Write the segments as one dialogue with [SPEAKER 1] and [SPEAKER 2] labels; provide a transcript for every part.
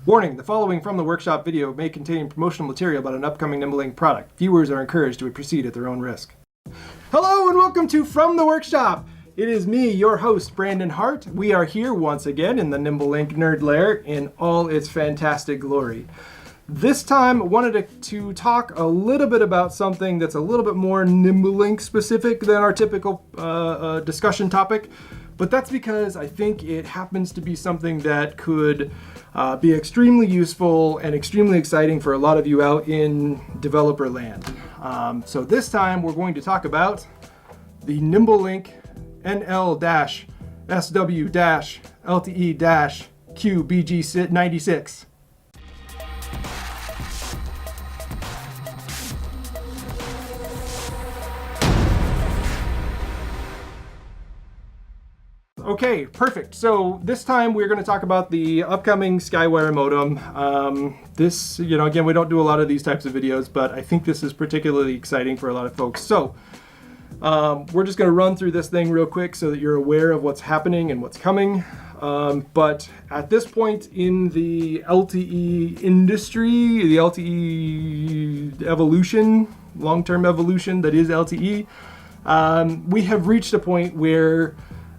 [SPEAKER 1] Warning, the following from the workshop video may contain promotional material about an upcoming NimbeLink product. Viewers are encouraged to proceed at their own risk. Hello and welcome to From the Workshop. It is me, your host, Brandon Hart. We are here once again in the NimbeLink Nerd Lair in all its fantastic glory. This time I wanted to talk a little bit about something that's a little bit more NimbeLink specific than our typical discussion topic. But that's because I think it happens to be something that could be extremely useful and extremely exciting for a lot of you out in developer land. So this time we're going to talk about the NimbeLink NL-SW-LTE-QBG96. Okay, perfect. So this time we're going to talk about the upcoming Skywire modem. Again, we don't do a lot of these types of videos, but I think this is particularly exciting for a lot of folks. So we're just going to run through this thing real quick so that you're aware of what's happening and what's coming. But at this point in the LTE industry, the LTE evolution, long-term evolution that is LTE, we have reached a point where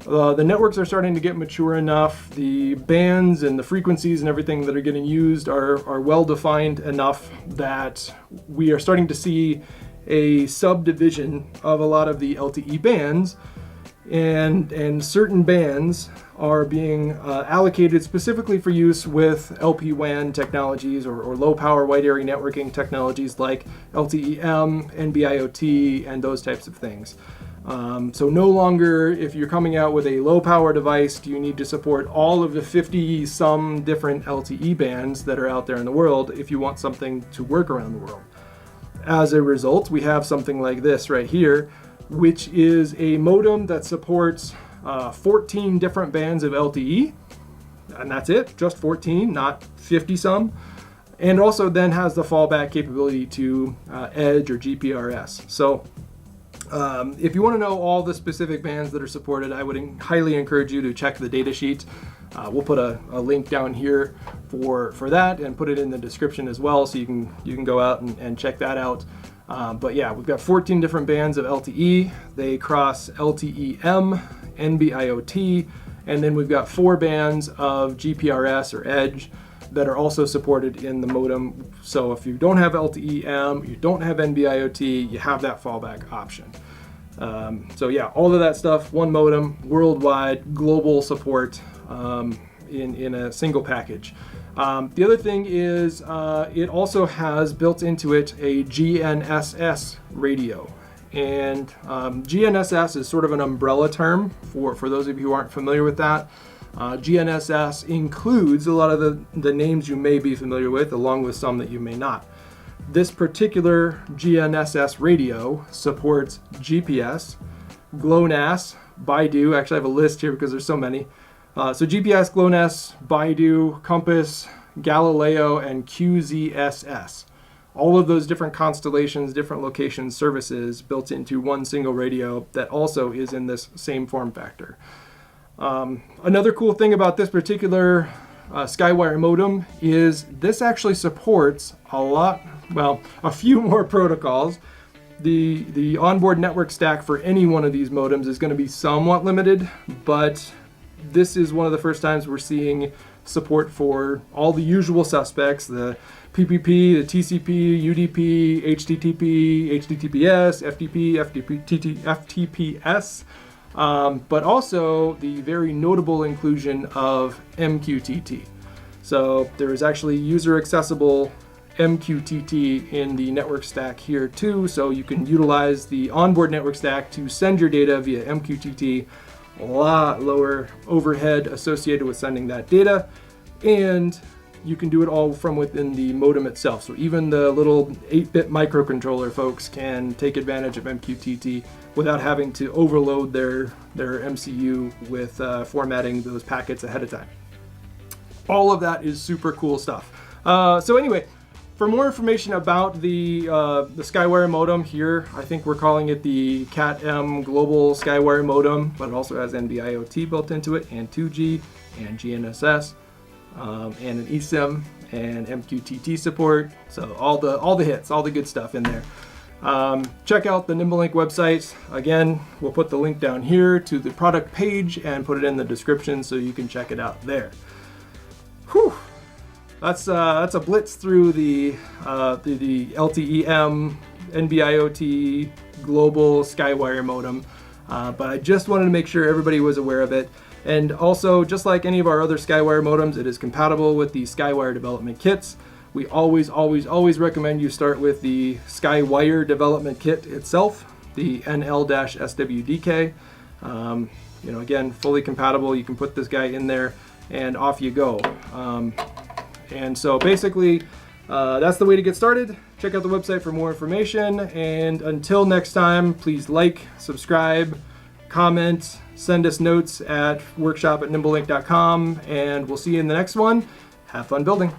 [SPEAKER 1] the networks are starting to get mature enough. The bands and the frequencies and everything that are getting used are well defined enough that we are starting to see a subdivision of a lot of the LTE bands, and certain bands are being allocated specifically for use with LPWAN technologies or low power wide area networking technologies like LTE-M, NB-IoT, and those types of things. So no longer, if you're coming out with a low power device, do you need to support all of the 50 some different LTE bands that are out there in the world if you want something to work around the world. As a result, we have something like this right here, which is a modem that supports 14 different bands of LTE, and that's it, just 14, not 50 some, and also then has the fallback capability to Edge or GPRS. So if you want to know all the specific bands that are supported, I would highly encourage you to check the data sheet. We'll put a link down here for that and put it in the description as well, so you can go out and check that out. But yeah, we've got 14 different bands of LTE. They cross LTE-M, NB-IoT, and then we've got 4 bands of GPRS or Edge that are also supported in the modem. So if you don't have LTE-M, you don't have NB-IoT, you have that fallback option. So yeah, all of that stuff, one modem, worldwide, global support in a single package. The other thing is it also has built into it a GNSS radio. And GNSS is sort of an umbrella term for those of you who aren't familiar with that. GNSS includes a lot of the names you may be familiar with, along with some that you may not. This particular GNSS radio supports GPS, GLONASS, Baidu. Actually, I have a list here because there's so many. So GPS, GLONASS, Baidu, Compass, Galileo, and QZSS. All of those different constellations, different locations, services built into one single radio that also is in this same form factor. Another cool thing about this particular Skywire modem is this actually supports a few more protocols. The onboard network stack for any one of these modems is going to be somewhat limited, but this is one of the first times we're seeing support for all the usual suspects: the PPP, the TCP, UDP, HTTP, HTTPS, FTP, FTPS, but also the very notable inclusion of MQTT. So there is actually user accessible MQTT in the network stack here too, so you can utilize the onboard network stack to send your data via MQTT. A lot lower overhead associated with sending that data, and you can do it all from within the modem itself. So even the little 8-bit microcontroller folks can take advantage of MQTT without having to overload their MCU with formatting those packets ahead of time. All of that is super cool stuff. So anyway, for more information about the Skywire modem here, I think we're calling it the Cat-M Global Skywire modem, but it also has NB-IoT built into it, and 2G, and GNSS, and an eSIM, and MQTT support. So all the hits, all the good stuff in there. Check out the NimbeLink website. Again, we'll put the link down here to the product page and put it in the description so you can check it out there. Whew. That's a blitz through the LTE-M, NB-IoT, global Skywire modem. But I just wanted to make sure everybody was aware of it. And also, just like any of our other Skywire modems, it is compatible with the Skywire development kits. We always recommend you start with the Skywire development kit itself, the NL-SWDK. Again, fully compatible. You can put this guy in there and off you go. And so basically, that's the way to get started. Check out the website for more information. And until next time, please like, subscribe, comment, send us notes at workshop@nimbelink.com, and we'll see you in the next one. Have fun building.